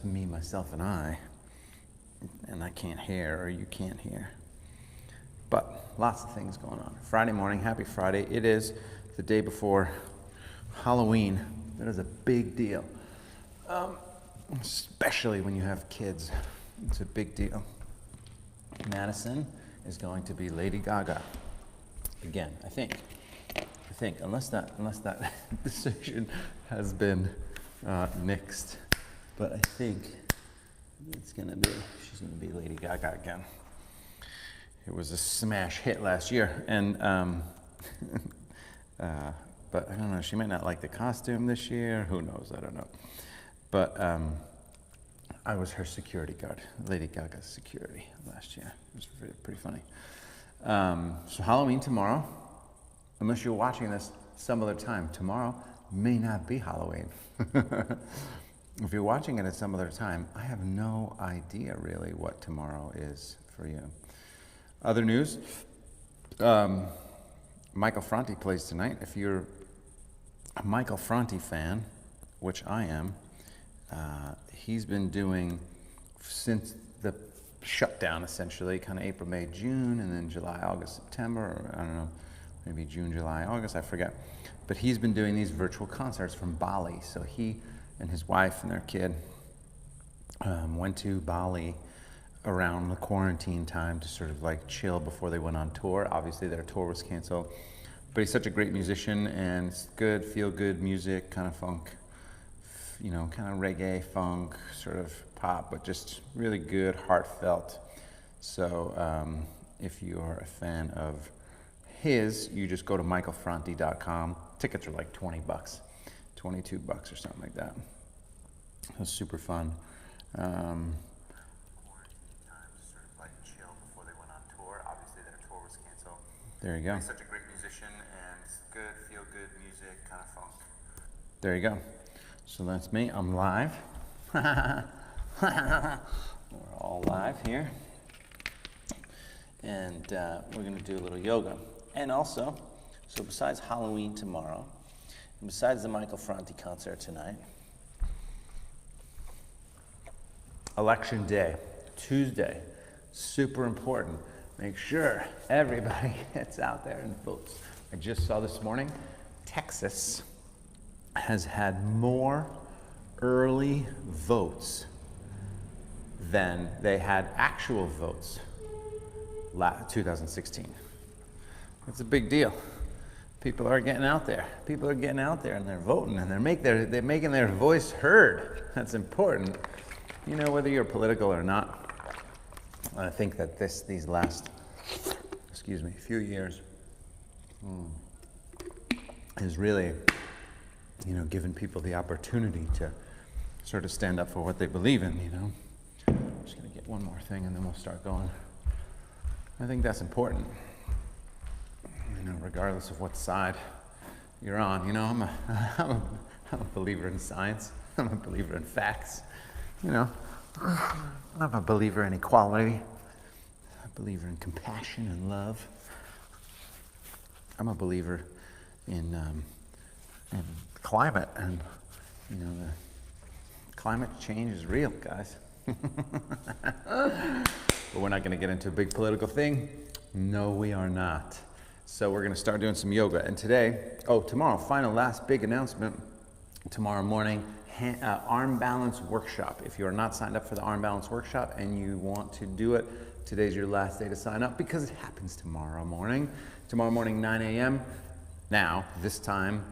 just me, myself, and I can't hear, or you can't hear. But lots of things going on. Friday morning, happy Friday. It is the day before Halloween. That is a big deal, especially when you have kids. It's a big deal. Madison is going to be Lady Gaga again, I think, unless that decision has been nixed. But I think she's gonna be Lady Gaga again. It was a smash hit last year, and but I don't know, she might not like the costume this year. Who knows? I don't know. But I was her security guard, Lady Gaga's security last year. It was pretty funny. So Halloween tomorrow, unless you're watching this some other time. Tomorrow may not be Halloween. If you're watching it at some other time, I have no idea really what tomorrow is for you. Other news, Michael Franti plays tonight. If you're a Michael Franti fan, which I am, he's been doing since the shutdown, essentially, kind of April, May, June, and then July, August, September, or I don't know, maybe June, July, August, I forget. But he's been doing these virtual concerts from Bali. So he and his wife and their kid went to Bali around the quarantine time to sort of like chill before they went on tour. Obviously their tour was canceled, but he's such a great musician, and it's good, feel good music, kind of funk, you know, kind of reggae, funk, sort of pop, but just really good, heartfelt. So if you're a fan of his, you just go to michaelfranti.com. Tickets are like $20, $22 or something like that. It was super fun. There you go. He's such a great musician, and it's good, feel good music, kind of funk. There you go. So that's me. I'm live. We're all live here. And we're going to do a little yoga. And also, so besides Halloween tomorrow, and besides the Michael Franti concert tonight, Election Day, Tuesday, super important. Make sure everybody gets out there and votes. I just saw this morning, Texas has had more early votes than they had actual votes 2016. It's a big deal. People are getting out there. People are getting out there and they're voting, and they're making their voice heard. That's important. You know, whether you're political or not. I think that these last, few years is really, you know, giving people the opportunity to sort of stand up for what they believe in, you know. I'm just gonna get one more thing and then we'll start going. I think that's important, you know, regardless of what side you're on. You know, I'm a believer in science. I'm a believer in facts, you know. I'm a believer in equality. I'm a believer in compassion and love. I'm a believer in climate, and you know, the climate change is real, guys. But we're not going to get into a big political thing. No, we are not. So we're going to start doing some yoga. And tomorrow, last big announcement. Tomorrow morning, arm balance workshop. If you are not signed up for the arm balance workshop and you want to do it, today's your last day to sign up, because it happens tomorrow morning. Tomorrow morning, 9 a.m. Now, this time,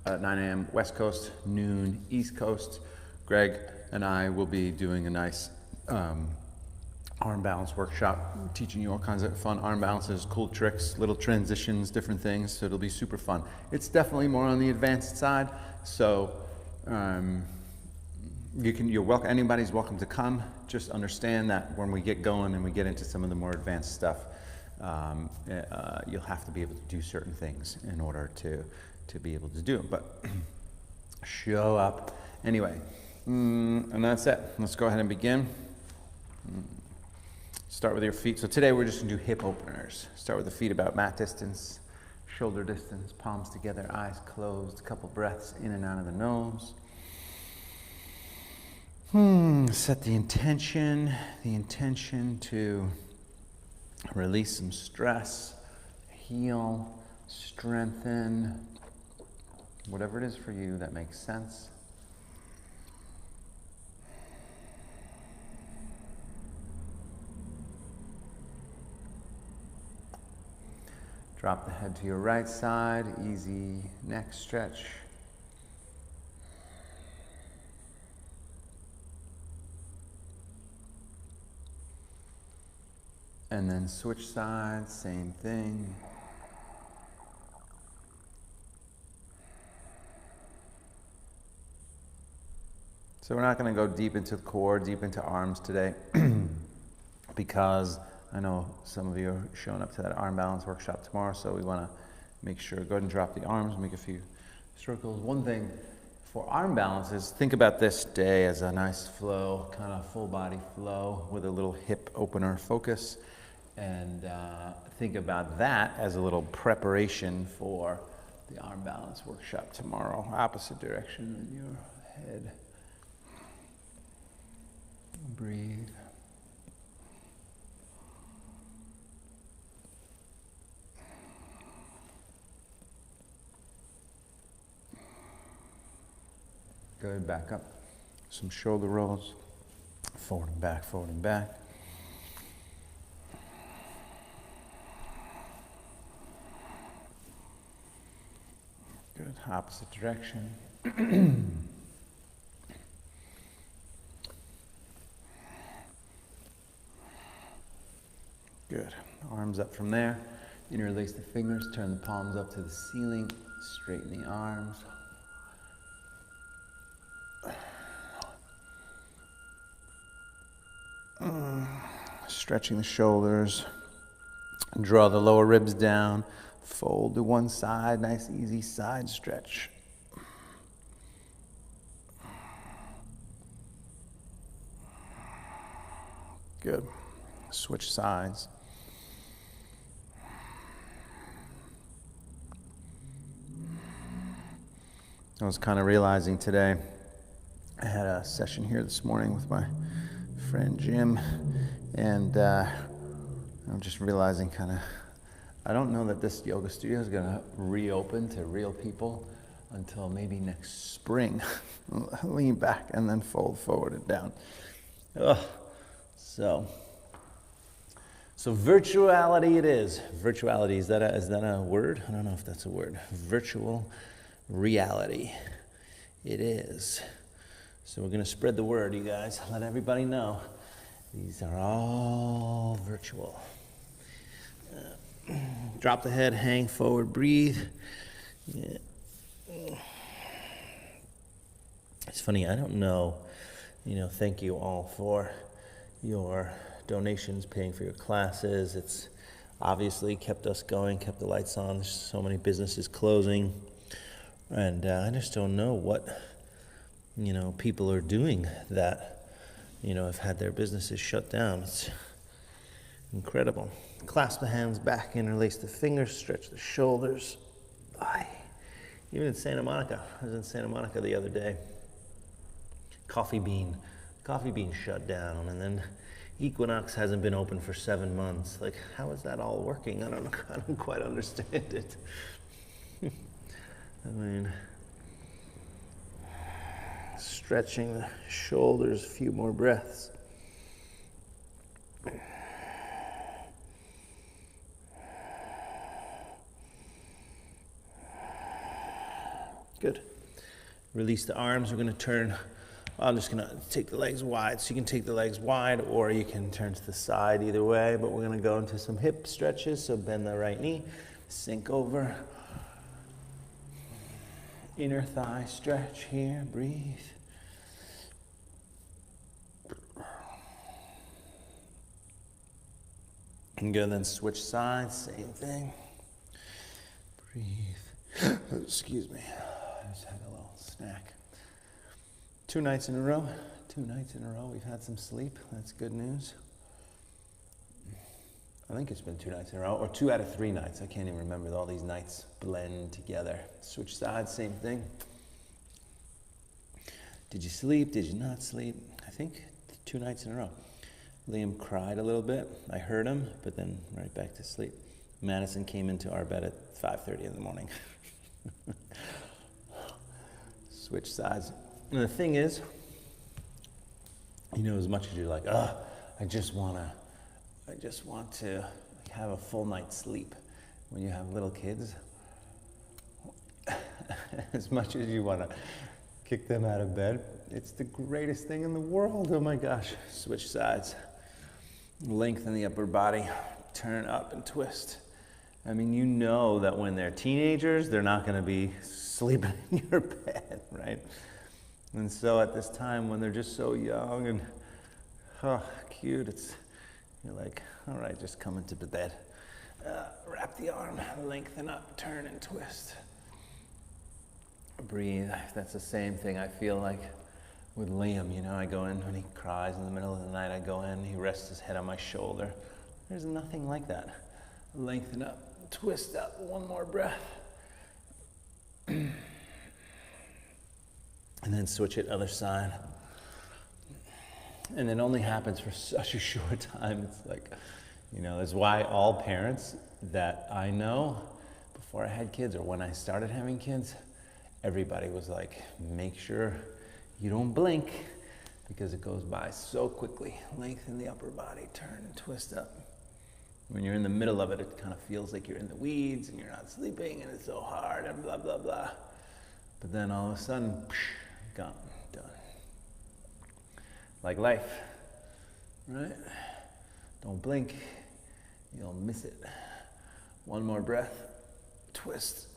9 a.m. West Coast, noon East Coast. Greg and I will be doing a nice arm balance workshop, teaching you all kinds of fun arm balances, cool tricks, little transitions, different things. So it'll be super fun. It's definitely more on the advanced side. So you're welcome. Anybody's welcome to come. Just understand that when we get going and we get into some of the more advanced stuff, you'll have to be able to do certain things in order to be able to do it. But show up anyway. And that's it. Let's go ahead and begin. Start with your feet. So today we're just going to do hip openers. Start with the feet about mat distance, shoulder distance, palms together, eyes closed, a couple breaths in and out of the nose. Set the intention to release some stress, heal, strengthen, whatever it is for you that makes sense. Drop the head to your right side, easy neck stretch. And then switch sides, same thing. So we're not going to go deep into the core, deep into arms today, because I know some of you are showing up to that arm balance workshop tomorrow, so we want to make sure, go ahead and drop the arms, make a few circles. One thing for arm balance is think about this day as a nice flow, kind of full body flow with a little hip opener focus. And think about that as a little preparation for the arm balance workshop tomorrow. Opposite direction in your head. Breathe. Good, back up. Some shoulder rolls. Forward and back, forward and back. Good, opposite direction. Good, arms up from there. Interlace the fingers, turn the palms up to the ceiling, straighten the arms. Stretching the shoulders, draw the lower ribs down, fold to one side, nice easy side stretch. Good. Switch sides. I was kind of realizing today, I had a session here this morning with my friend Jim, and I'm just realizing I don't know that this yoga studio is going to reopen to real people until maybe next spring. Lean back and then fold forward and down. So virtuality it is. Virtuality, is that a word? I don't know if that's a word. Virtual reality. It is. So we're going to spread the word, you guys. Let everybody know. These are all virtual. Drop the head, hang forward, breathe. Yeah. It's funny, I don't know, thank you all for your donations, paying for your classes. It's obviously kept us going, kept the lights on. There's so many businesses closing. And I just don't know what, people are doing that, have had their businesses shut down. It's incredible. Clasp the hands back, interlace the fingers, stretch the shoulders. Even in Santa Monica, I was in Santa Monica the other day. Coffee bean shut down, and then Equinox hasn't been open for 7 months. Like, how is that all working? I don't quite understand it. I mean, stretching the shoulders, a few more breaths. Good. Release the arms. We're going to turn. I'm just going to take the legs wide. So you can take the legs wide or you can turn to the side, either way. But we're going to go into some hip stretches. So bend the right knee, sink over. Inner thigh stretch here. Breathe. And good. Then switch sides. Same thing. Breathe. Excuse me. I just had a little snack. 2 nights in a row. We've had some sleep. That's good news. I think it's been 2 nights in a row, or 2 out of 3 nights. I can't even remember. All these nights blend together. Switch sides, same thing. Did you sleep? Did you not sleep? think 2 nights in a row. Liam cried a little bit. I heard him, but then right back to sleep. Madison came into our bed at 5:30 in the morning. Switch sides. And the thing is, as much as you're like, I just want to have a full night's sleep. When you have little kids, as much as you want to kick them out of bed, it's the greatest thing in the world. Oh my gosh. Switch sides. Lengthen the upper body. Turn up and twist. I mean, that when they're teenagers, they're not going to be sleeping in your bed, right? And so at this time when they're just so young and cute, you're like, all right, just come into bed. Wrap the arm, lengthen up, turn and twist. Breathe. That's the same thing I feel like with Liam. I go in when he cries in the middle of the night. I go in, he rests his head on my shoulder. There's nothing like that. Lengthen up, twist up, one more breath. And then switch it other side. And it only happens for such a short time. It's like, it's why all parents that I know before I had kids or when I started having kids, everybody was like, make sure you don't blink because it goes by so quickly. Lengthen the upper body, turn and twist up. When you're in the middle of it, it kind of feels like you're in the weeds and you're not sleeping and it's so hard and blah, blah, blah. But then all of a sudden, gone, done. Like life, right? Don't blink, you'll miss it. One more breath, twist.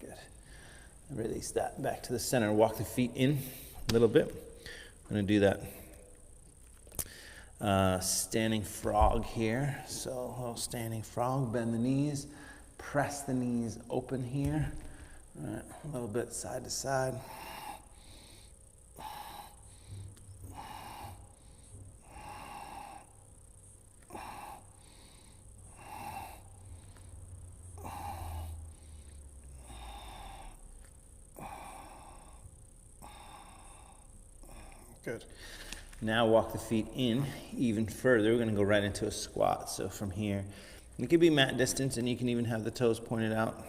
Good. Release that back to the center. Walk the feet in a little bit. I'm going to do that standing frog here. So standing frog, bend the knees, press the knees open here. All right, a little bit side to side. Good. Now walk the feet in even further. We're going to go right into a squat. So from here, it could be mat distance, and you can even have the toes pointed out.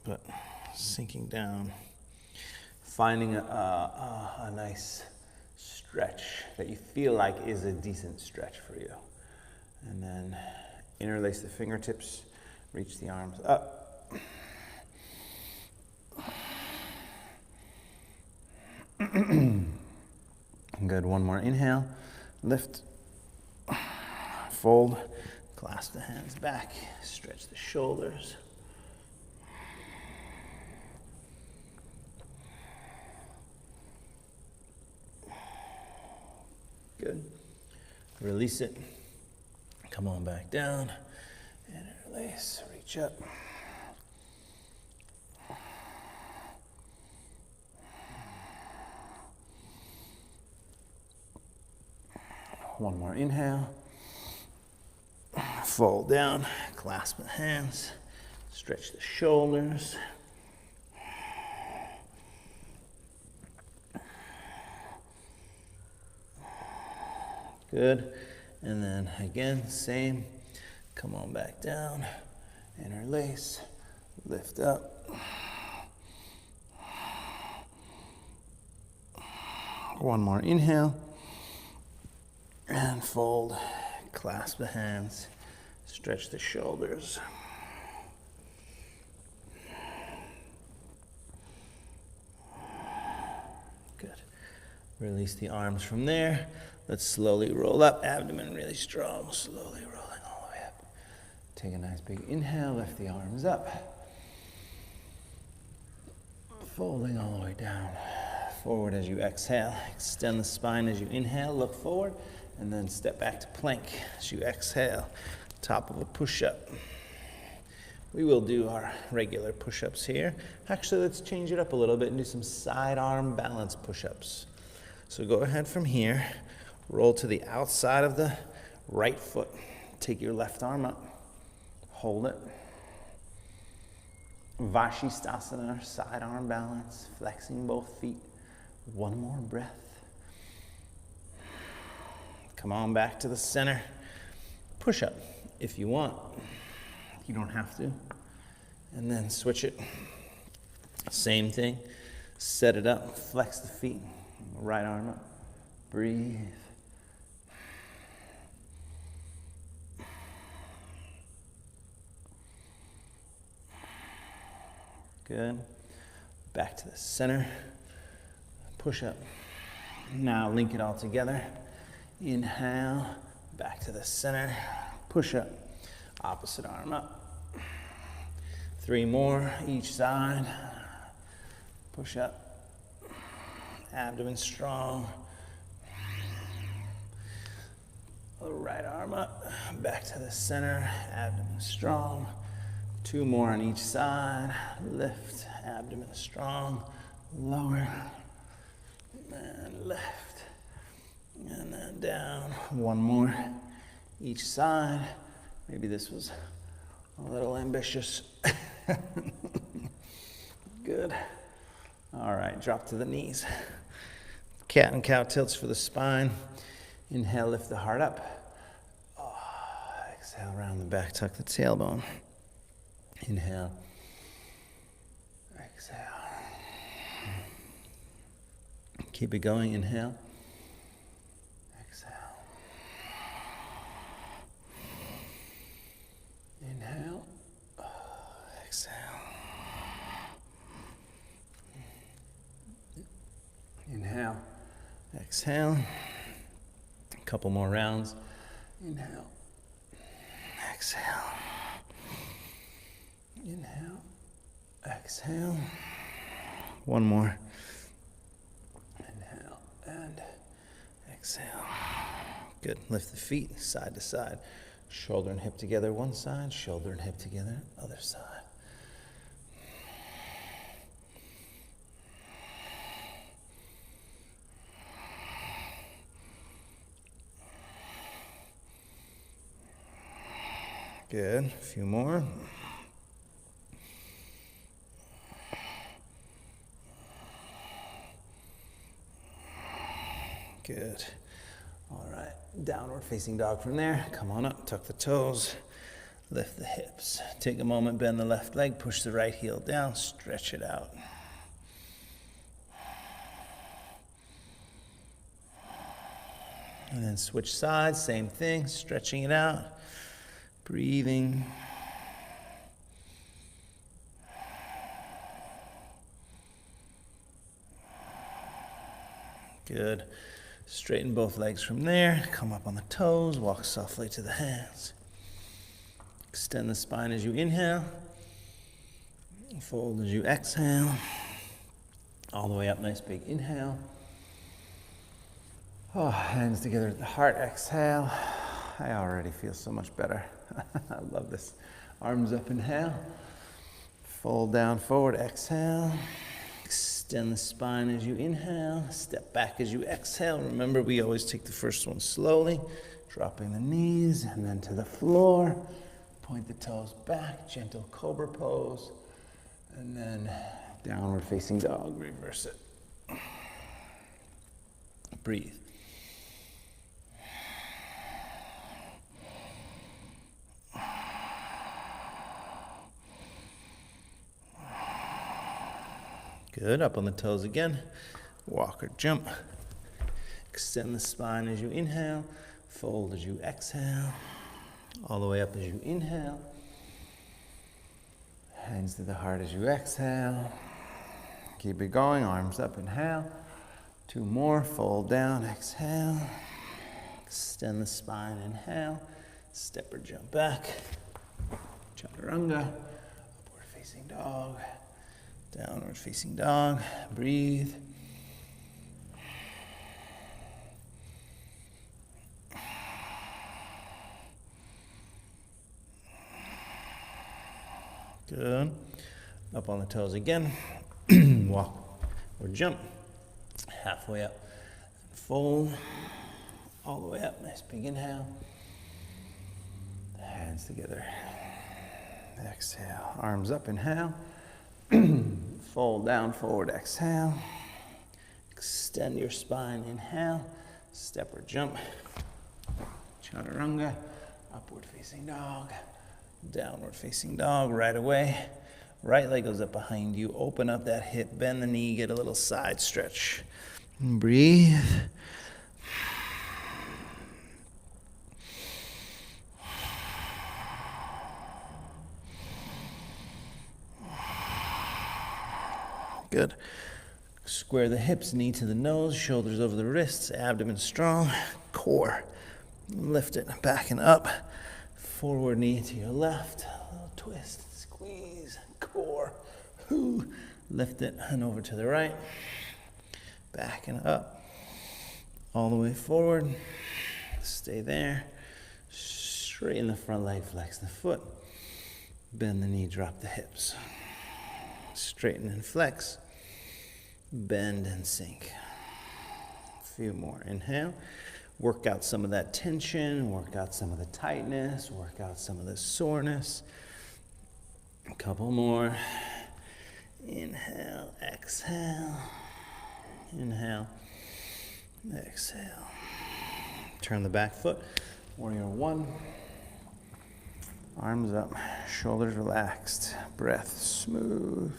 But sinking down, finding a nice stretch that you feel like is a decent stretch for you. And then interlace the fingertips, reach the arms up. Good. One more inhale. Lift. Fold. Clasp the hands back. Stretch the shoulders. Good. Release it. Come on back down. Interlace. Reach up. One more inhale. Fold down, clasp the hands, stretch the shoulders. Good. And then again, same. Come on back down, interlace, lift up. One more inhale. And fold, clasp the hands, stretch the shoulders. Good. Release the arms from there. Let's slowly roll up, abdomen really strong, slowly rolling all the way up. Take a nice big inhale, lift the arms up. Folding all the way down. Forward as you exhale. Extend the spine as you inhale, look forward. And then step back to plank as you exhale, top of a push-up. We will do our regular push-ups here. Actually, let's change it up a little bit and do some side arm balance push-ups. So go ahead from here, roll to the outside of the right foot. Take your left arm up, hold it, Vashisthasana, side arm balance, flexing both feet. One more breath. Come on back to the center. Push up if you want. You don't have to. And then switch it. Same thing. Set it up, flex the feet. Right arm up. Breathe. Good. Back to the center. Push up. Now link it all together. Inhale. Back to the center. Push up. Opposite arm up. 3 more each side. Push up. Abdomen strong. Right arm up. Back to the center. Abdomen strong. 2 more on each side. Lift. Abdomen strong. Lower. And lift. And then down. 1 more each side. Maybe this was a little ambitious. Good. All right, drop to the knees. Cat and cow tilts for the spine. Inhale, lift the heart up. Exhale, round the back, tuck the tailbone. Inhale. Exhale. Keep it going. Inhale. Exhale. Inhale. Exhale. Inhale. Exhale. A couple more rounds. Inhale. Exhale. Inhale. Exhale. 1 more. Inhale and exhale. Good. Lift the feet side to side. Shoulder and hip together one side. Shoulder and hip together other side. Good. A few more. Good. All right. Downward facing dog from there. Come on up. Tuck the toes. Lift the hips. Take a moment. Bend the left leg. Push the right heel down. Stretch it out. And then switch sides. Same thing. Stretching it out. Breathing. Good. Straighten both legs from there. Come up on the toes. Walk softly to the hands. Extend the spine as you inhale. Fold as you exhale. All the way up. Nice big inhale. Oh, hands together at the heart. Exhale. I already feel so much better. I love this. Arms up, inhale. Fold down, forward, exhale. Extend the spine as you inhale. Step back as you exhale. Remember, we always take the first one slowly, dropping the knees and then to the floor. Point the toes back, gentle cobra pose. And then downward facing dog, reverse it. Breathe. Good. Up on the toes again. Walk or jump. Extend the spine as you inhale. Fold as you exhale. All the way up as you inhale. Hands to the heart as you exhale. Keep it going. Arms up. Inhale. 2 more. Fold down. Exhale. Extend the spine. Inhale. Step or jump back. Chaturanga. Upward facing dog. Downward facing dog. Breathe. Good. Up on the toes again. Walk or jump. Halfway up. Fold. All the way up. Nice big inhale. Hands together. Exhale. Arms up. Inhale. Fold down, forward, exhale. Extend your spine, inhale. Step or jump. Chaturanga, upward facing dog. Downward facing dog, right away. Right leg goes up behind you. Open up that hip, bend the knee, get a little side stretch. Breathe. Good. Square the hips, knee to the nose, shoulders over the wrists, abdomen strong, core. Lift it, back and up. Forward knee to your left, a little twist, squeeze, core. Lift it and over to the right. Back and up. All the way forward. Stay there. Straighten the front leg, flex the foot. Bend the knee, drop the hips. Straighten and flex. Bend and sink. A few more. Inhale. Work out some of that tension. Work out some of the tightness. Work out some of the soreness. A couple more. Inhale. Exhale. Inhale. Exhale. Turn the back foot. Warrior one. Arms up. Shoulders relaxed. Breath smooth.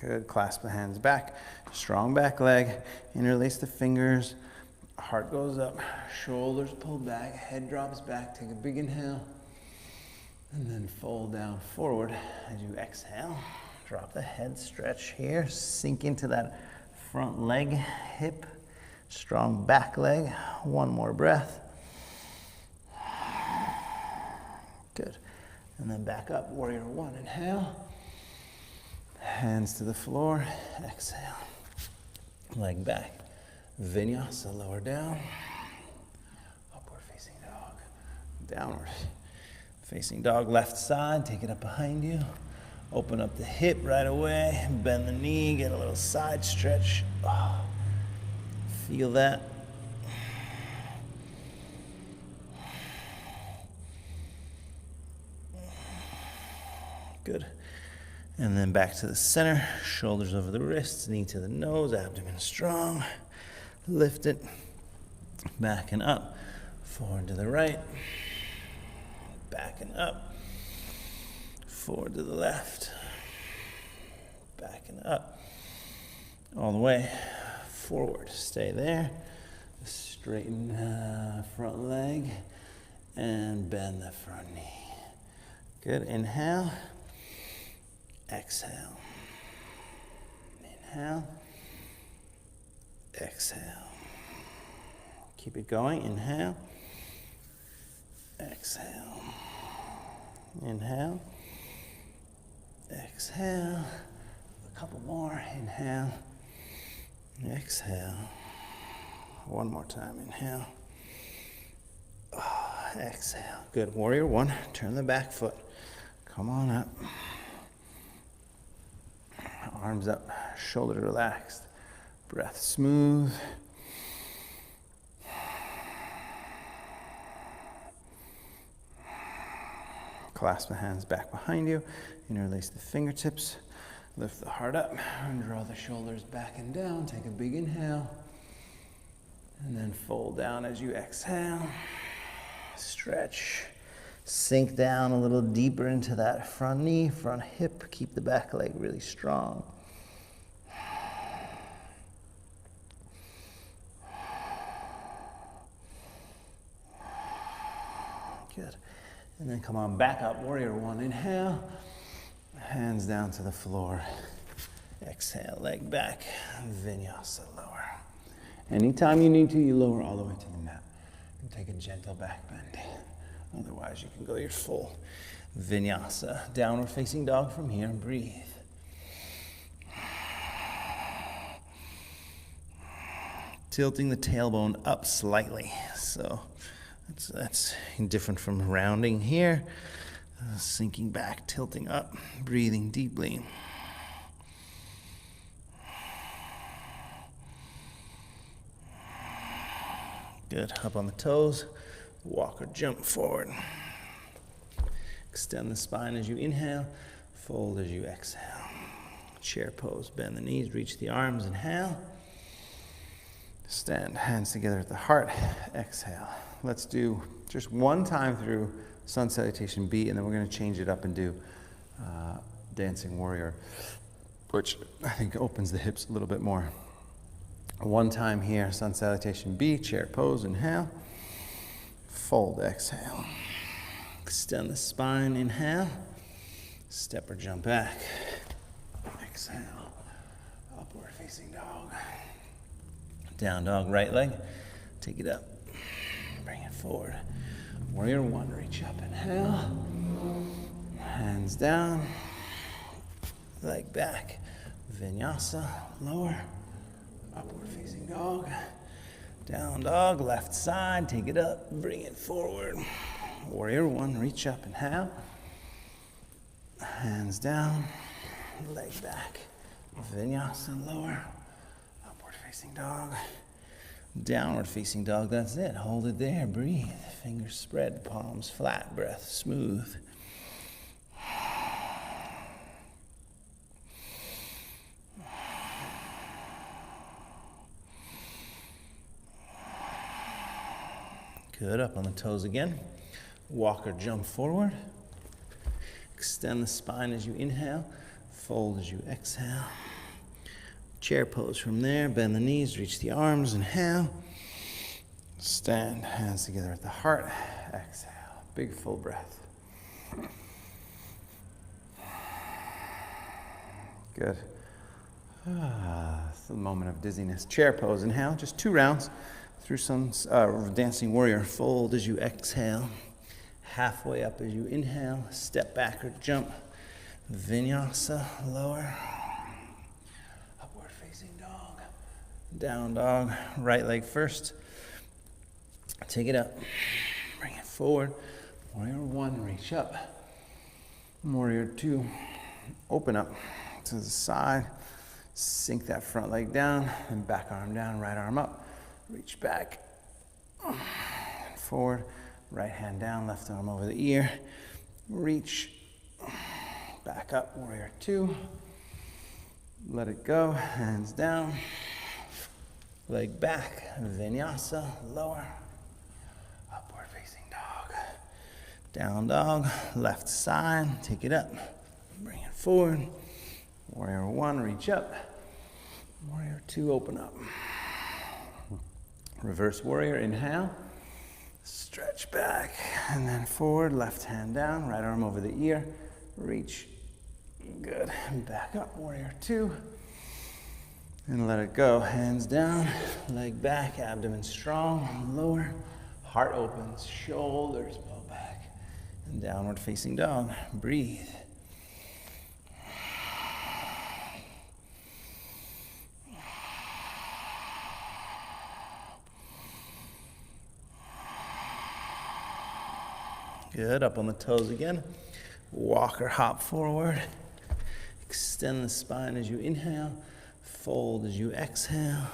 Good. Clasp the hands back. Strong back leg. Interlace the fingers. Heart goes up. Shoulders pull back. Head drops back. Take a big inhale. And then fold down forward as you exhale. Drop the head. Stretch here. Sink into that front leg, hip. Strong back leg. One more breath. Good. And then back up. Warrior one. Inhale. Hands to the floor, exhale. Leg back. Vinyasa, lower down. Upward facing dog. Downward facing dog, left side. Take it up behind you. Open up the hip right away. Bend the knee, get a little side stretch. Oh, feel that. Good. And then back to the center, shoulders over the wrists, knee to the nose, abdomen strong. Lift it, back and up, forward to the right, back and up, forward to the left, back and up, all the way forward. Stay there, straighten front leg, and bend the front knee. Good, inhale. Exhale. Inhale. Exhale. Keep it going. Inhale. Exhale. Inhale. Exhale. A couple more. Inhale. Exhale. One more time. Inhale. Exhale. Good. Warrior one. Turn the back foot. Come on up. Arms up, shoulders relaxed, breath smooth. Clasp the hands back behind you, interlace the fingertips, lift the heart up, and draw the shoulders back and down. Take a big inhale, and then fold down as you exhale. Stretch. Sink down a little deeper into that front knee, front hip. Keep the back leg really strong. Good. And then come on back up. Warrior one. Inhale. Hands down to the floor. Exhale. Leg back. Vinyasa. Lower. Anytime you need to, you lower all the way to the mat. And take a gentle back bend. Otherwise, you can go your full Vinyasa. Downward facing dog from here. Breathe. Tilting the tailbone up slightly. So that's different from rounding here. Sinking back, tilting up, breathing deeply. Good. Up on the toes. Walk or jump forward. Extend the spine as you inhale. Fold as you exhale. Chair pose. Bend the knees. Reach the arms. Inhale. Stand. Hands together at the heart. Exhale. Let's do just one time through Sun Salutation B, and then we're going to change it up and do Dancing Warrior, which I think opens the hips a little bit more. One time here, Sun Salutation B, chair pose, inhale. Fold, exhale. Extend the spine, inhale. Step or jump back. Exhale. Upward facing dog. Down dog, right leg. Take it up. Bring it forward. Warrior one, reach up, inhale. Hands down. Leg back. Vinyasa, lower. Upward facing dog. Down dog, left side. Take it up, bring it forward. Warrior one, reach up, inhale. Hands down. Leg back. Vinyasa, lower. Upward facing dog. Downward facing dog, that's it. Hold it there, breathe. Fingers spread, palms flat, breath smooth. Good, up on the toes again. Walk or jump forward. Extend the spine as you inhale. Fold as you exhale. Chair pose from there. Bend the knees, reach the arms, inhale. Stand, hands together at the heart. Exhale, big full breath. Good. It's a moment of dizziness. Chair pose, inhale, just 2 rounds. Through some Dancing Warrior. Fold as you exhale. Halfway up as you inhale. Step back or jump. Vinyasa, lower. Upward facing dog. Down dog. Right leg first. Take it up. Bring it forward. Warrior one, reach up. Warrior two, open up to the side. Sink that front leg down and back arm down, right arm up. Reach back, forward, right hand down, left arm over the ear. Reach, back up, warrior two. Let it go, hands down. Leg back, vinyasa, lower. Upward facing dog. Down dog, left side, take it up. Bring it forward. Warrior one, reach up. Warrior two, open up. Reverse warrior, inhale, stretch back, and then forward, left hand down, right arm over the ear, reach, good, back up, warrior two, and let it go, hands down, leg back, abdomen strong, lower, heart opens, shoulders bow back, and downward facing dog, breathe. Good, up on the toes again. Walk or hop forward. Extend the spine as you inhale. Fold as you exhale.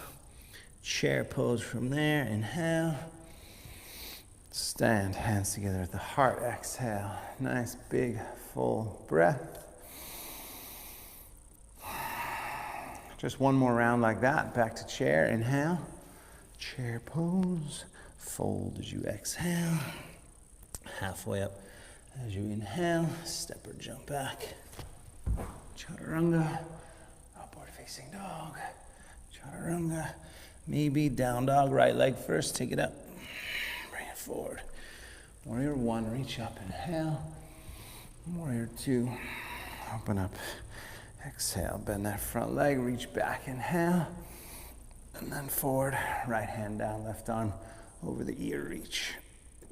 Chair pose from there, inhale. Stand, hands together at the heart, exhale. Nice big full breath. Just one more round like that. Back to chair, inhale. Chair pose. Fold as you exhale. Halfway up as you inhale, step or jump back. Chaturanga, upward facing dog. Chaturanga, maybe down dog, right leg first, take it up. Bring it forward. Warrior one, reach up, inhale. Warrior two, open up. Exhale, bend that front leg, reach back, inhale. And then forward, right hand down, left arm over the ear, reach.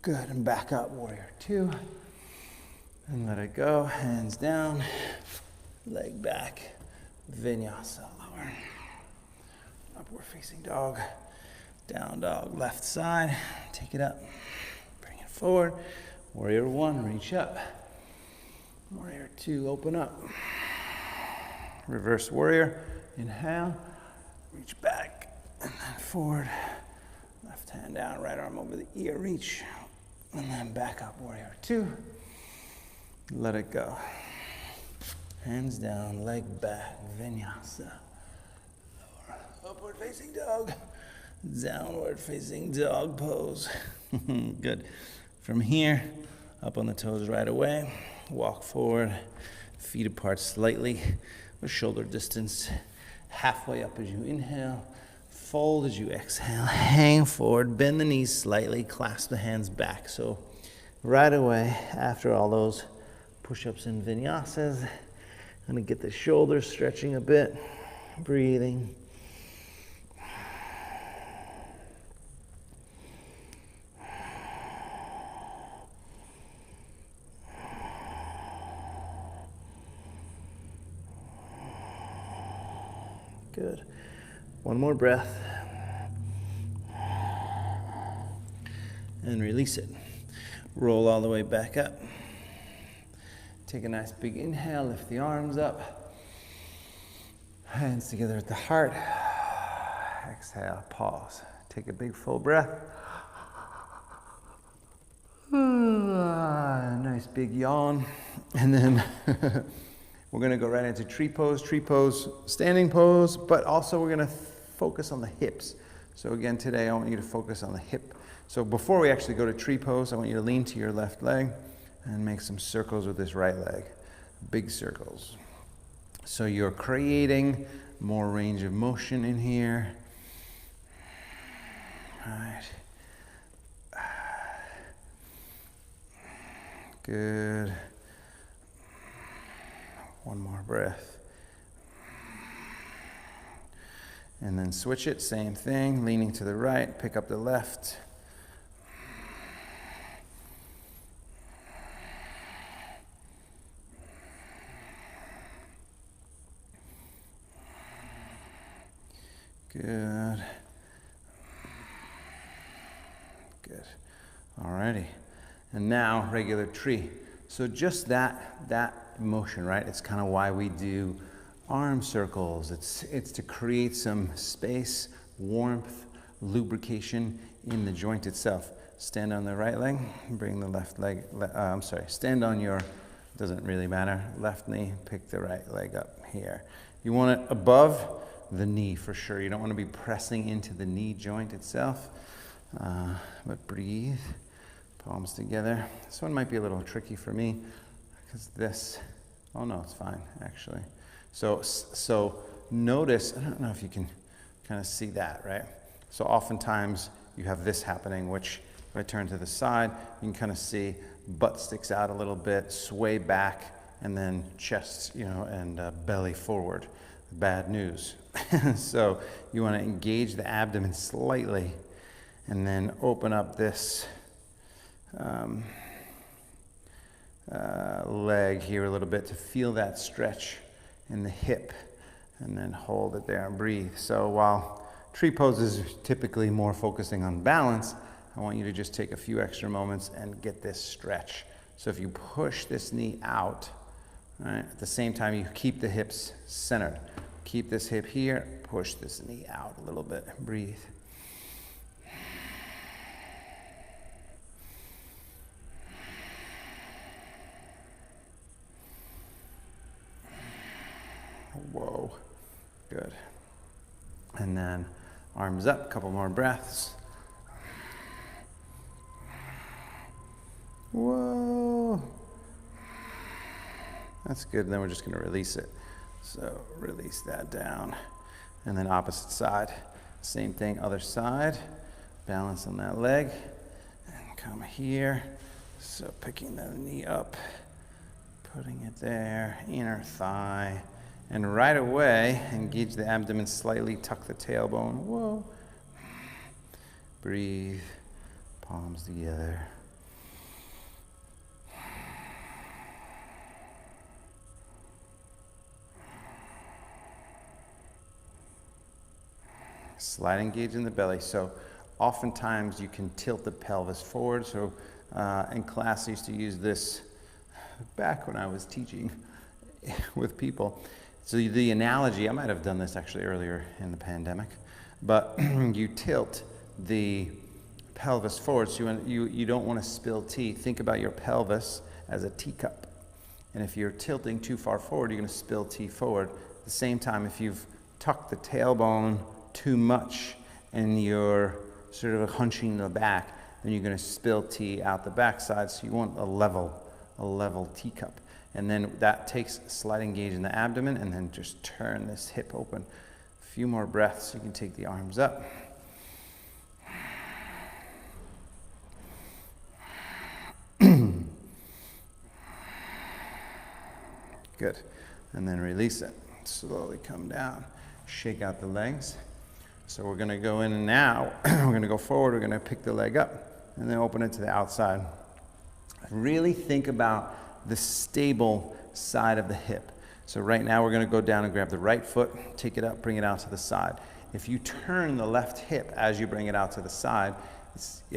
Good, and back up, warrior two. And let it go, hands down, leg back, vinyasa, lower. Upward facing dog, down dog, left side, take it up, bring it forward. Warrior one, reach up. Warrior two, open up. Reverse warrior, inhale, reach back, and then forward. Left hand down, right arm over the ear, reach. And then back up, warrior two. Let it go. Hands down, leg back, Vinyasa. Lower, upward facing dog. Downward facing dog pose. Good. From here, up on the toes right away. Walk forward, feet apart slightly, with shoulder distance. Halfway up as you inhale. Fold as you exhale. Hang forward, bend the knees slightly, clasp the hands back. So right away, after all those push-ups and vinyasas, I'm going to get the shoulders stretching a bit. Breathing. Good. One more breath. And release it. Roll all the way back up. Take a nice big inhale, lift the arms up. Hands together at the heart. Exhale, pause. Take a big full breath. Nice big yawn. And then we're going to go right into tree pose, standing pose, but also we're going to focus on the hips. So again, today I want you to focus on the hip. So before we actually go to tree pose, I want you to lean to your left leg and make some circles with this right leg. Big circles. So you're creating more range of motion in here. All right. Good. One more breath. And then switch it, same thing, leaning to the right, pick up the left. Good. Good. Alrighty. And now regular tree. So just that motion, right? It's kind of why we do arm circles. It's to create some space, warmth, lubrication in the joint itself. Stand on the right leg, bring the left leg, stand on your, doesn't really matter, left knee, pick the right leg up here. You want it above the knee for sure. You don't want to be pressing into the knee joint itself, but breathe, palms together. This one might be a little tricky for me because this, oh no, it's fine actually. So notice, I don't know if you can kind of see that, right? So oftentimes you have this happening, which if I turn to the side, you can kind of see butt sticks out a little bit, sway back, and then chest, and belly forward. Bad news. So you want to engage the abdomen slightly and then open up this leg here a little bit to feel that stretch in the hip, and then hold it there and breathe. So while tree pose is typically more focusing on balance, I want you to just take a few extra moments and get this stretch. So if you push this knee out, right, at the same time you keep the hips centered. Keep this hip here, push this knee out a little bit, breathe. Whoa, good. And then arms up, couple more breaths. Whoa. That's good, then we're just gonna release it. So release that down. And then opposite side, same thing, other side. Balance on that leg. And come here. So picking the knee up, putting it there, inner thigh. And right away, engage the abdomen slightly, tuck the tailbone. Whoa. Breathe, palms together. Slight engage in the belly. So oftentimes you can tilt the pelvis forward. So in class I used to use this back when I was teaching with people. So the analogy, I might have done this actually earlier in the pandemic, but you tilt the pelvis forward. So you don't want to spill tea. Think about your pelvis as a teacup. And if you're tilting too far forward, you're going to spill tea forward. At the same time, if you've tucked the tailbone too much and you're sort of hunching the back, then you're going to spill tea out the backside. So you want a level teacup. And then that takes a slight engage in the abdomen, and then just turn this hip open. A few more breaths. You can take the arms up. Good. And then release it. Slowly come down. Shake out the legs. So we're going to go in and now. We're going to go forward. We're going to pick the leg up and then open it to the outside. Really think about the stable side of the hip. So right now we're going to go down and grab the right foot, take it up, bring it out to the side. If you turn the left hip as you bring it out to the side,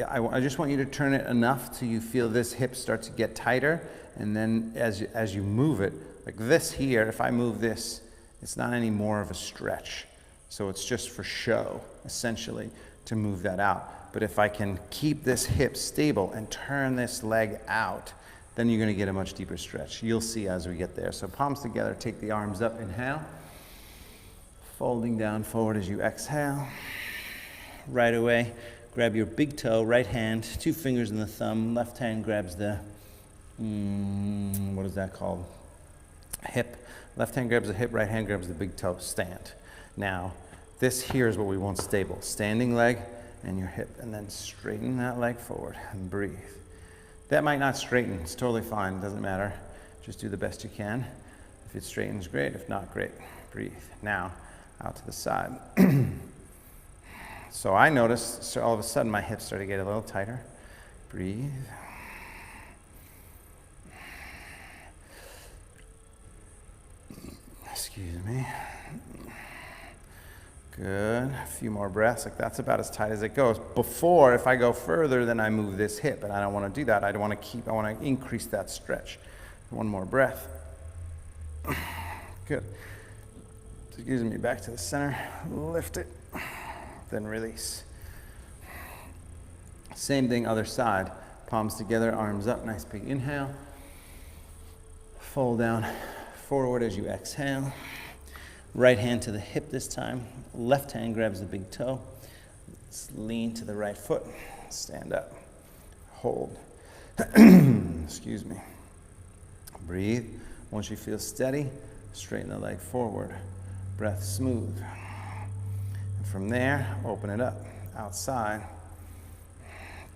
I just want you to turn it enough till you feel this hip start to get tighter, and then as you move it, like this here, if I move this, it's not any more of a stretch. So it's just for show, essentially, to move that out. But if I can keep this hip stable and turn this leg out, then you're going to get a much deeper stretch. You'll see as we get there. So palms together, take the arms up, inhale. Folding down forward as you exhale. Right away, grab your big toe, right hand, 2 fingers in the thumb, left hand grabs the, what is that called? Hip. Left hand grabs the hip, right hand grabs the big toe, stand. Now, this here is what we want stable. Standing leg and your hip, and then straighten that leg forward and breathe. That might not straighten, it's totally fine, doesn't matter. Just do the best you can. If it straightens, great. If not, great. Breathe. Now, out to the side. So I noticed, so all of a sudden my hips start to get a little tighter. Breathe. Excuse me. Good. A few more breaths. Like that's about as tight as it goes. Before, if I go further, then I move this hip, and I don't want to do that. I want to increase that stretch. One more breath. Good. Excuse me, back to the center. Lift it, then release. Same thing, other side. Palms together, arms up, nice big inhale. Fold down forward as you exhale. Right hand to the hip this time. Left hand grabs the big toe. Let's lean to the right foot. Stand up. Hold. Excuse me. Breathe. Once you feel steady, straighten the leg forward. Breath smooth. And from there, open it up. Outside.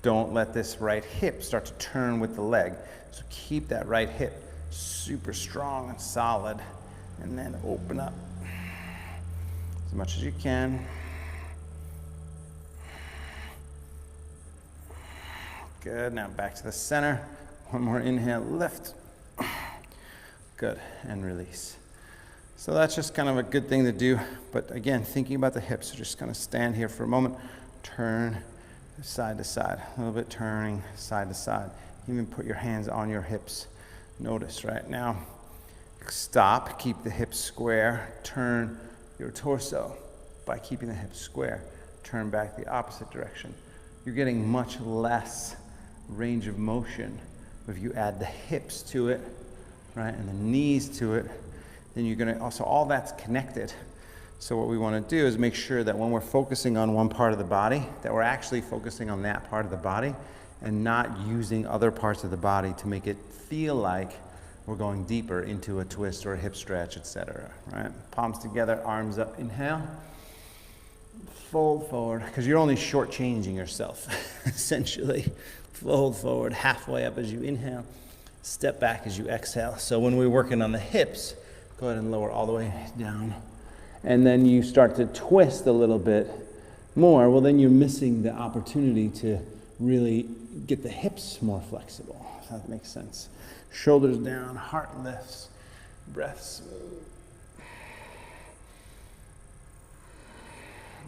Don't let this right hip start to turn with the leg. So keep that right hip super strong and solid. And then open up as much as you can. Good. Now back to the center. One more inhale, lift. Good. And release. So that's just kind of a good thing to do. But again, thinking about the hips, so just kind of stand here for a moment. Turn side to side. A little bit turning side to side. Even put your hands on your hips. Notice right now. Stop. Keep the hips square. Turn your torso by keeping the hips square. Turn back the opposite direction. You're getting much less range of motion if you add the hips to it, right, and the knees to it. Then you're going to also, all that's connected. So what we want to do is make sure that when we're focusing on one part of the body, that we're actually focusing on that part of the body and not using other parts of the body to make it feel like we're going deeper into a twist or a hip stretch, etc. Right? Palms together, arms up, inhale. Fold forward, because you're only shortchanging yourself, essentially. Fold forward halfway up as you inhale. Step back as you exhale. So when we're working on the hips, go ahead and lower all the way down. And then you start to twist a little bit more. Well, then you're missing the opportunity to really get the hips more flexible, if that makes sense. Shoulders down, heart lifts, breath smooth.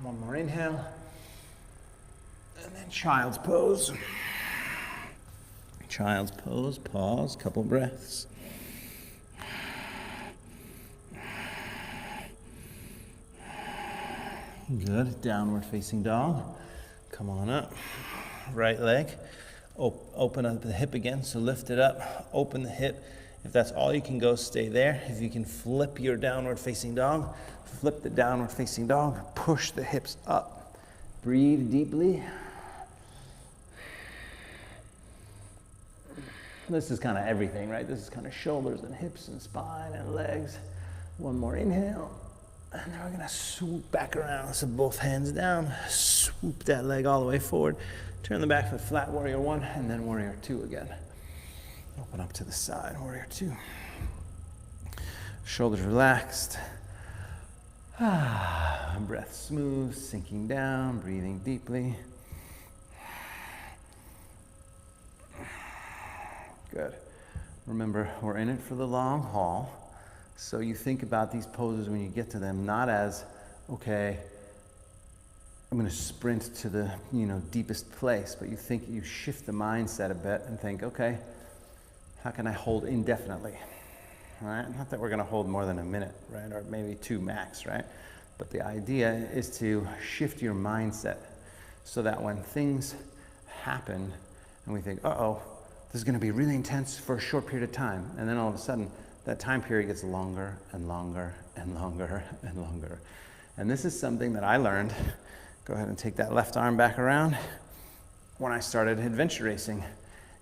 One more inhale. And then child's pose. Child's pose, pause, couple breaths. Good. Downward facing dog. Come on up. Right leg. Open up the hip again, so lift it up, open the hip. If that's all you can go, stay there. If you can flip your downward facing dog, flip the downward facing dog, push the hips up. Breathe deeply. This is kind of everything, right? This is kind of shoulders and hips and spine and legs. One more inhale. And then we're gonna swoop back around. So both hands down, swoop that leg all the way forward. Turn the back foot flat, warrior one, and then warrior two again. Open up to the side, warrior two. Shoulders relaxed. Breath smooth, sinking down, breathing deeply. Good. Remember, we're in it for the long haul. So you think about these poses when you get to them, not as, okay, I'm going to sprint to the, deepest place, but you shift the mindset a bit and think, okay, how can I hold indefinitely, right? Not that we're going to hold more than a minute, right? Or maybe 2 max, right? But the idea is to shift your mindset so that when things happen and we think, uh-oh, this is going to be really intense for a short period of time, and then all of a sudden, that time period gets longer and longer and longer and longer. And this is something that I learned. Go ahead and take that left arm back around. When I started adventure racing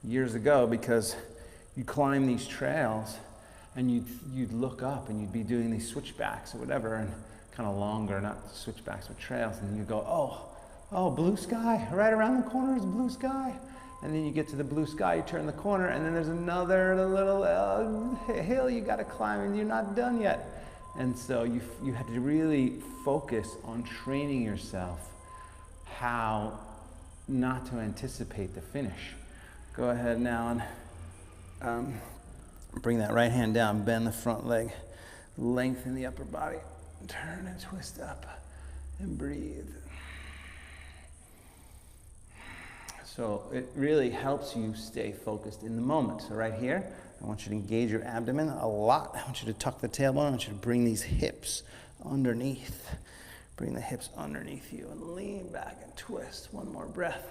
years ago, because you climb these trails and you'd look up and you'd be doing these switchbacks or whatever, and kind of longer, not switchbacks but trails, and you go, oh, blue sky, right around the corner is blue sky. And then you get to the blue sky, you turn the corner, and then there's another little hill you got to climb, and you're not done yet. And so you had to really focus on training yourself how not to anticipate the finish. Go ahead now and bring that right hand down, bend the front leg, lengthen the upper body, turn and twist up, and breathe. So it really helps you stay focused in the moment. So right here, I want you to engage your abdomen a lot. I want you to tuck the tailbone. I want you to bring these hips underneath. Bring the hips underneath you and lean back and twist. One more breath.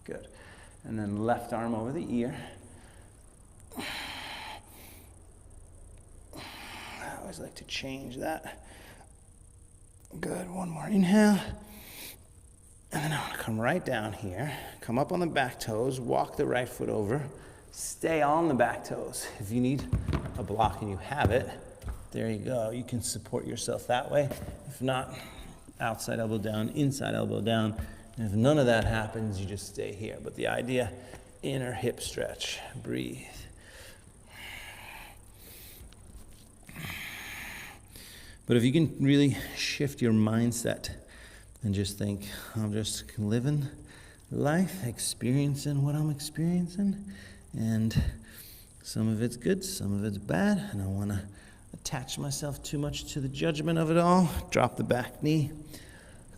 Good. And then left arm over the ear. I always like to change that. Good. One more inhale. And then I want to come right down here, come up on the back toes, walk the right foot over, stay on the back toes. If you need a block and you have it, there you go. You can support yourself that way. If not, outside elbow down, inside elbow down. And if none of that happens, you just stay here. But the idea, inner hip stretch, breathe. But if you can really shift your mindset and just think, I'm just living life, experiencing what I'm experiencing, and some of it's good, some of it's bad, and I want to attach myself too much to the judgment of it all. Drop the back knee,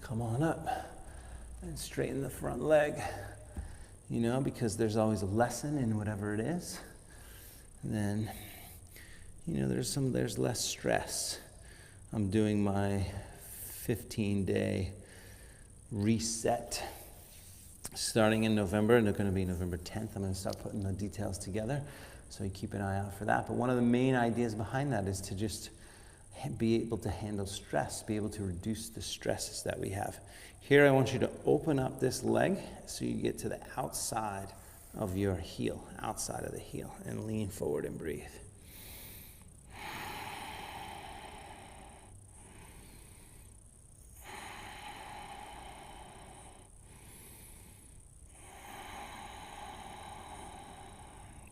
come on up, and straighten the front leg, because there's always a lesson in whatever it is. And then, there's less stress. I'm doing my 15-day reset starting in November, and they're going to be November 10th. I'm going to start putting the details together, so you keep an eye out for that. But one of the main ideas behind that is to just be able to handle stress, be able to reduce the stresses that we have. Here I want you to open up this leg so you get to the outside of your heel, outside of the heel, and lean forward and breathe.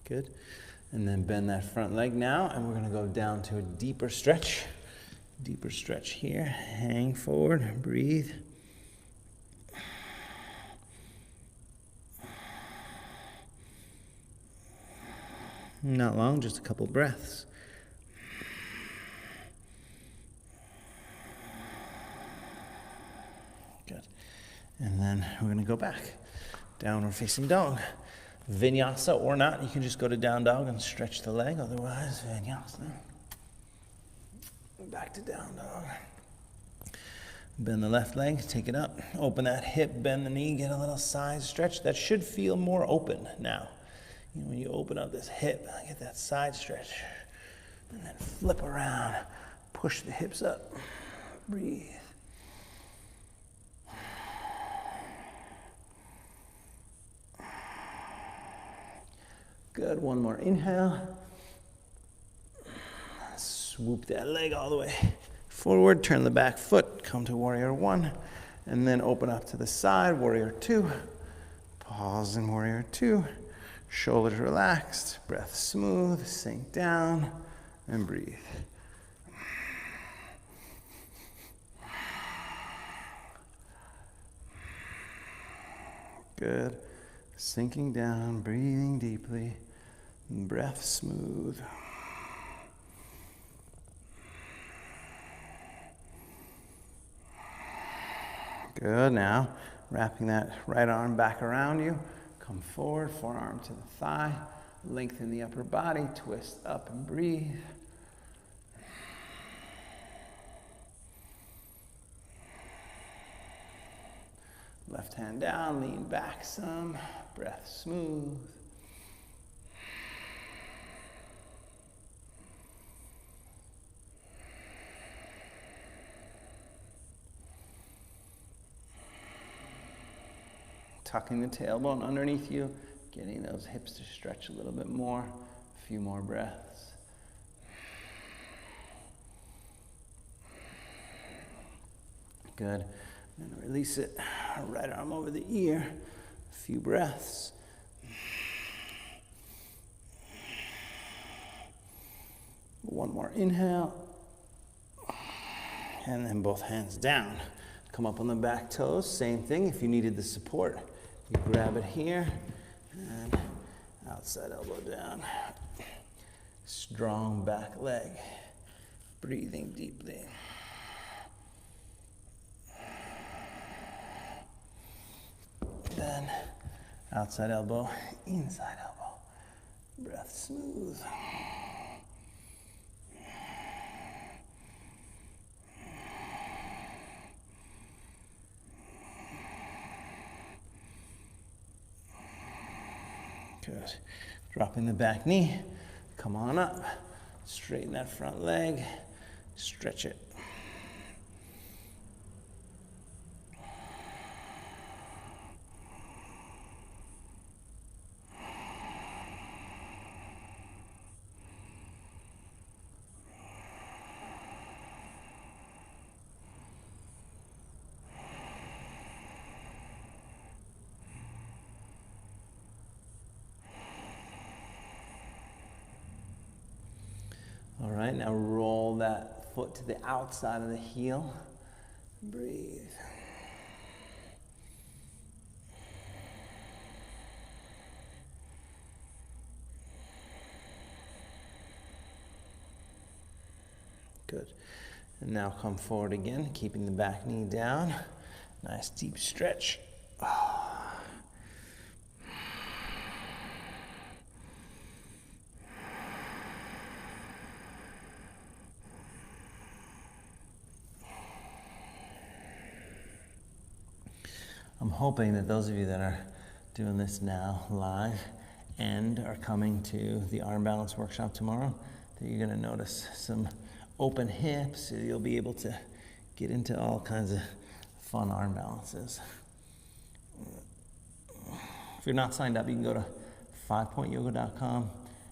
Good. And then bend that front leg now, and we're going to go down to a deeper stretch. Deeper stretch here. Hang forward, breathe. Not long, just a couple breaths. Good. And then we're going to go back. Downward facing dog. Vinyasa or not, you can just go to down dog and stretch the leg. Otherwise, Vinyasa. Back to down dog. Bend the left leg, take it up, open that hip, bend the knee, get a little side stretch. That should feel more open now. You know, when you open up this hip, get that side stretch. And then flip around, push the hips up, breathe. Good, one more inhale. Swoop that leg all the way forward, turn the back foot, come to warrior one, and then open up to the side, warrior two. Pause in warrior two, shoulders relaxed, breath smooth, sink down, and breathe. Good. Sinking down, breathing deeply, breath smooth. Good. Now, wrapping that right arm back around you, come forward, forearm to the thigh, lengthen the upper body, twist up and breathe. Left hand down, lean back some, breath smooth. Tucking the tailbone underneath you, getting those hips to stretch a little bit more. A few more breaths. Good. And then release it. Right arm over the ear. A few breaths. One more inhale. And then both hands down. Come up on the back toes. Same thing. If you needed the support, you grab it here. And outside elbow down. Strong back leg. Breathing deeply. Then outside elbow, inside elbow. Breath smooth. Good. Dropping the back knee. Come on up. Straighten that front leg. Stretch it. All right, now roll that foot to the outside of the heel. Breathe. Good. And now come forward again, keeping the back knee down. Nice deep stretch. I'm hoping that those of you that are doing this now live and are coming to the arm balance workshop tomorrow, that you're going to notice some open hips. You'll be able to get into all kinds of fun arm balances. If you're not signed up, you can go to 5pointyoga.com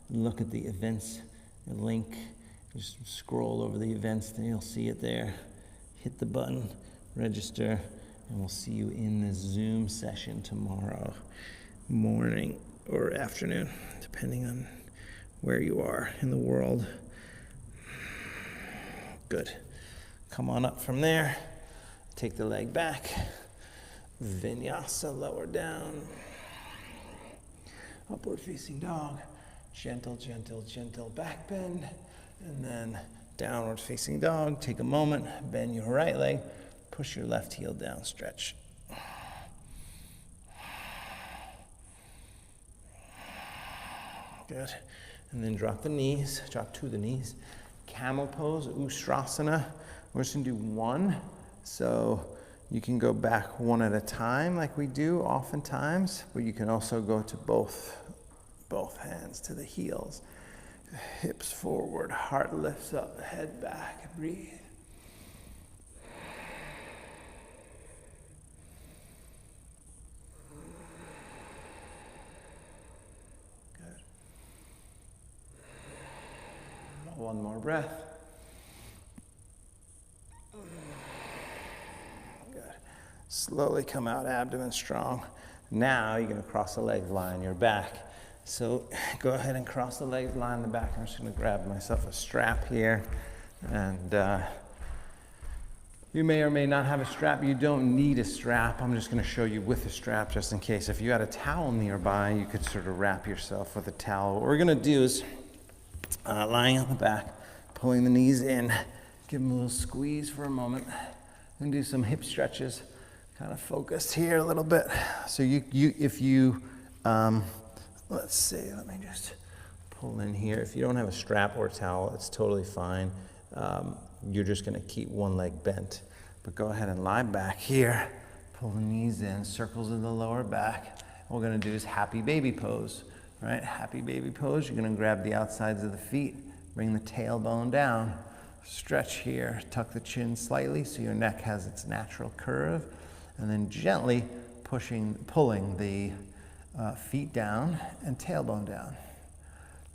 and look at the events link. Just scroll over the events, then you'll see it there. Hit the button, register. And we'll see you in the Zoom session tomorrow morning or afternoon, depending on where you are in the world. Good. Come on up from there. Take the leg back. Vinyasa, lower down. Upward facing dog. Gentle, gentle, gentle back bend. And then downward facing dog. Take a moment. Bend your right leg. Push your left heel down, stretch. Good. And then drop the knees, drop to the knees. Camel pose, Usrasana. We're just gonna do one So you can go back one at a time like we do oftentimes, but you can also go to both hands to the heels. Hips forward, heart lifts up, head back, breathe. Good. One more breath. Good. Slowly come out, abdomen strong. Now you're going to cross the legs, lie on your back. So go ahead and cross the legs, lie on the back. I'm just going to grab myself a strap here. And you may or may not have a strap. You don't need a strap. I'm just going to show you with a strap just in case. If you had a towel nearby, you could sort of wrap yourself with a towel. What we're going to do is lying on the back, pulling the knees in, give them a little squeeze for a moment, and do some hip stretches. Kind of focused here a little bit. So if you let's see, let me just pull in here. If you don't have a strap or a towel, it's totally fine. You're just gonna keep one leg bent. But go ahead and lie back here, pull the knees in, circles in the lower back. What we're gonna do is happy baby pose, right? Happy baby pose, you're gonna grab the outsides of the feet, bring the tailbone down, stretch here, tuck the chin slightly so your neck has its natural curve, and then gently pulling the feet down and tailbone down.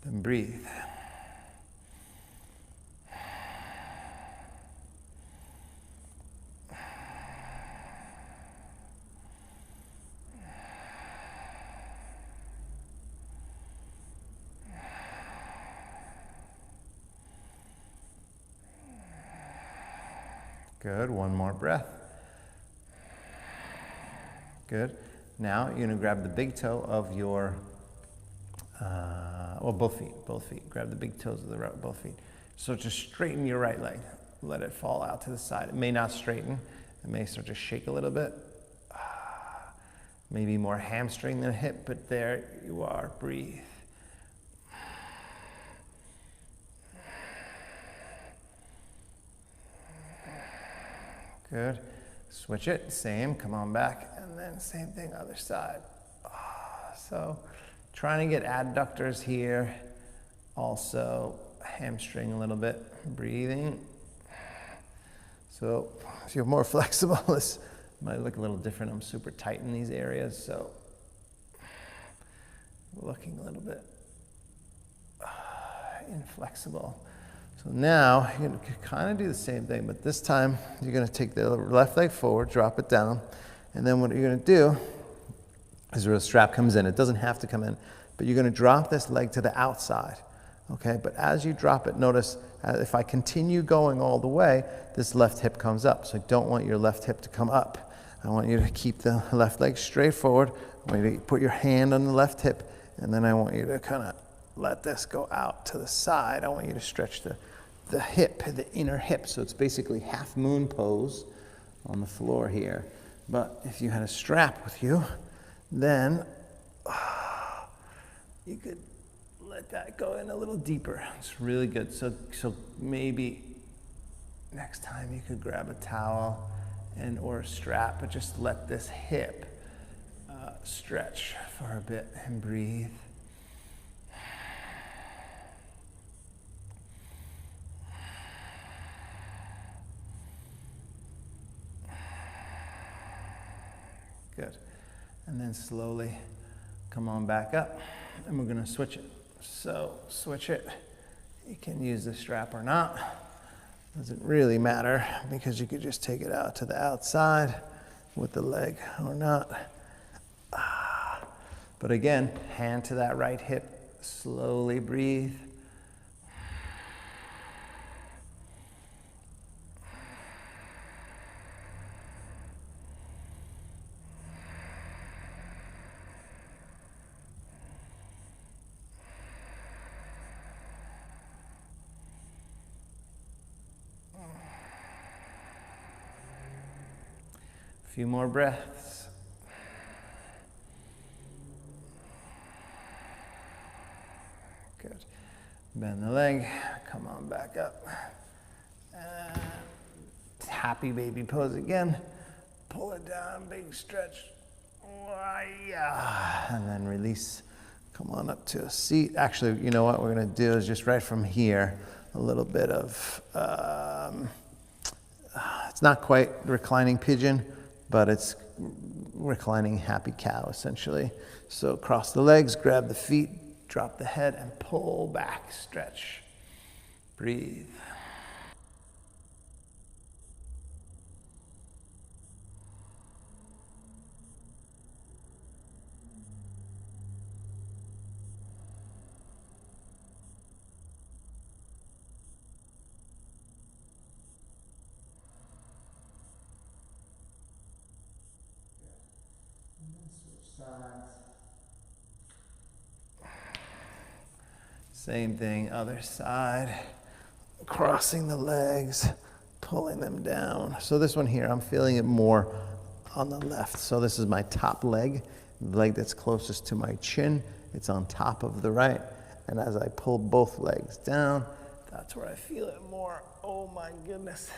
Then breathe. Good, one more breath. Good. Now you're gonna grab the big toe of your, both feet. Grab the big toes of both feet. So just straighten your right leg. Let it fall out to the side. It may not straighten. It may start to shake a little bit. Maybe more hamstring than hip, but there you are. Breathe. Good. Switch it, same, come on back, and then same thing, other side. So trying to get adductors here, also hamstring a little bit, breathing. So if you're more flexible, this might look a little different. I'm super tight in these areas, so looking a little bit inflexible. So now you're going to kind of do the same thing, but this time you're going to take the left leg forward, drop it down, and then what you're going to do is where the strap comes in. It doesn't have to come in, but you're going to drop this leg to the outside, okay? But as you drop it, notice if I continue going all the way, this left hip comes up. So I don't want your left hip to come up. I want you to keep the left leg straight forward. I want you to put your hand on the left hip, and then I want you to kind of let this go out to the side. I want you to stretch the hip, the inner hip. So it's basically half moon pose on the floor here. But if you had a strap with you, then you could let that go in a little deeper. It's really good. So maybe next time you could grab a towel or a strap, but just let this hip stretch for a bit and breathe. Good. And then slowly come on back up, and we're going to switch it. So switch it. You can use the strap or not. Doesn't really matter because you could just take it out to the outside with the leg or not. But again, hand to that right hip. Slowly breathe. A few more breaths. Good. Bend the leg, come on back up. And happy baby pose again. Pull it down, big stretch. And then release. Come on up to a seat. Actually, you know what we're going to do is just right from here, a little bit of, it's not quite reclining pigeon, but it's reclining happy cow, essentially. So cross the legs, grab the feet, drop the head, and pull back, stretch. Breathe. Same thing, other side. Crossing the legs, pulling them down. So this one here, I'm feeling it more on the left. So this is my top leg, the leg that's closest to my chin. It's on top of the right. And as I pull both legs down, that's where I feel it more. Oh my goodness.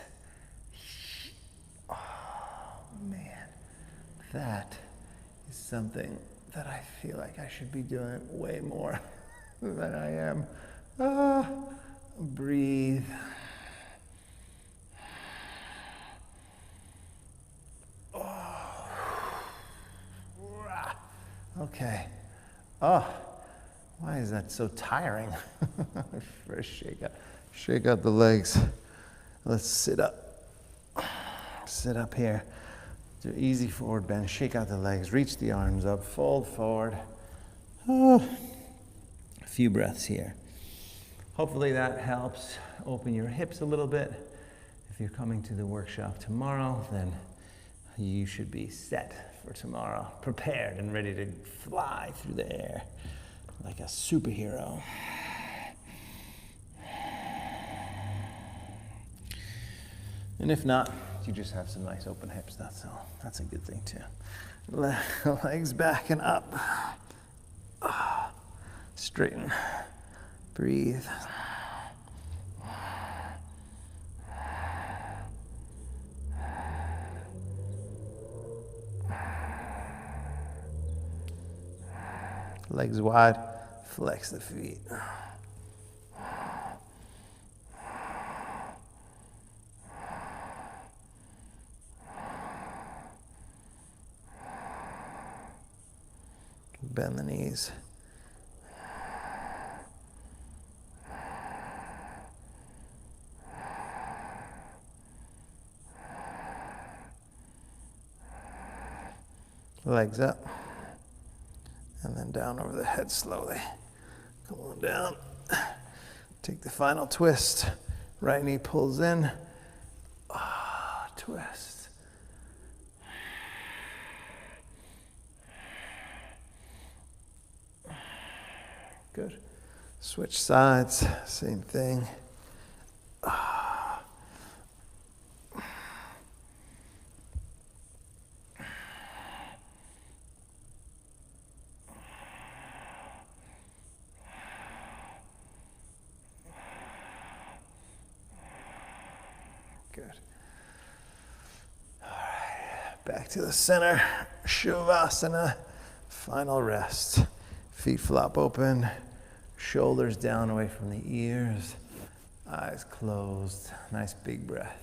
Oh man, that is something that I feel like I should be doing way more than I am. Breathe. Okay. Oh, why is that so tiring? First shake out the legs. Let's sit up. Sit up here. Do easy forward bend. Shake out the legs. Reach the arms up. Fold forward. A few breaths here. Hopefully that helps open your hips a little bit. If you're coming to the workshop tomorrow, then you should be set for tomorrow, prepared and ready to fly through the air like a superhero. And if not, you just have some nice open hips, that's all. That's a good thing too. Legs back and up. Straighten. Breathe. Legs wide, flex the feet. Bend the knees. Legs up. And then down over the head slowly. Come on down. Take the final twist. Right knee pulls in. Twist. Good. Switch sides. Same thing. Good. All right, back to the center. Shavasana. Final rest. Feet flop open. Shoulders down away from the ears. Eyes closed. Nice big breath.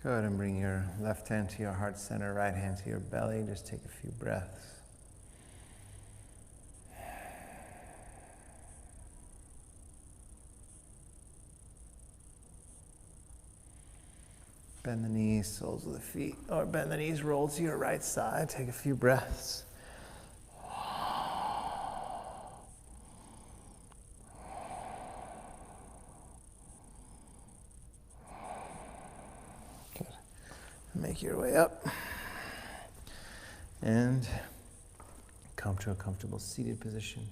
Go ahead and bring your left hand to your heart center, right hand to your belly. Just take a few breaths. Bend the knees, soles of the feet, or bend the knees, roll to your right side. Take a few breaths. Good. Make your way up. And come to a comfortable seated position.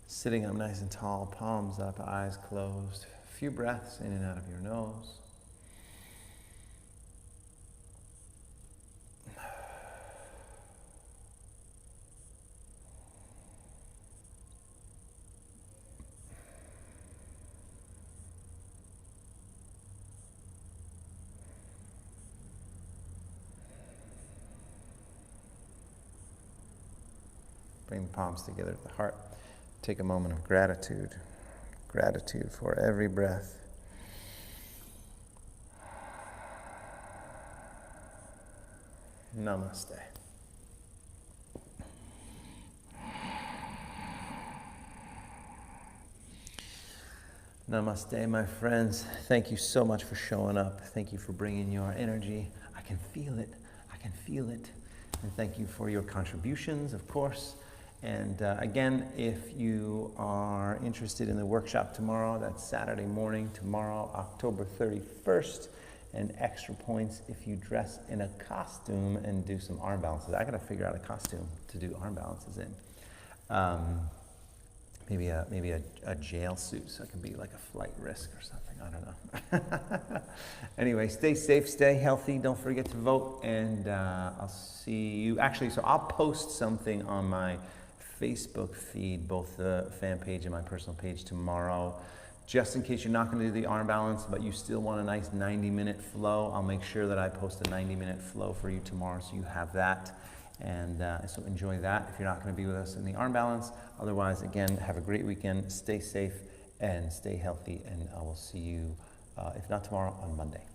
Sitting up nice and tall, palms up, eyes closed. A few breaths in and out of your nose. Bring the palms together at the heart. Take a moment of gratitude. Gratitude for every breath. Namaste. Namaste, my friends. Thank you so much for showing up. Thank you for bringing your energy. I can feel it. I can feel it. And thank you for your contributions, of course. And again, if you are interested in the workshop tomorrow, that's Saturday morning, tomorrow, October 31st, and extra points if you dress in a costume and do some arm balances. I gotta figure out a costume to do arm balances in. Maybe a jail suit, so it can be like a flight risk or something, I don't know. Anyway, stay safe, stay healthy, don't forget to vote, and I'll see you. Actually, so I'll post something on my Facebook feed, both the fan page and my personal page tomorrow, just in case you're not going to do the arm balance, but you still want a nice 90-minute flow. I'll make sure that I post a 90-minute flow for you tomorrow, so you have that, and so enjoy that if you're not going to be with us in the arm balance. Otherwise, again, have a great weekend, stay safe and stay healthy, and I will see you, if not tomorrow, on Monday.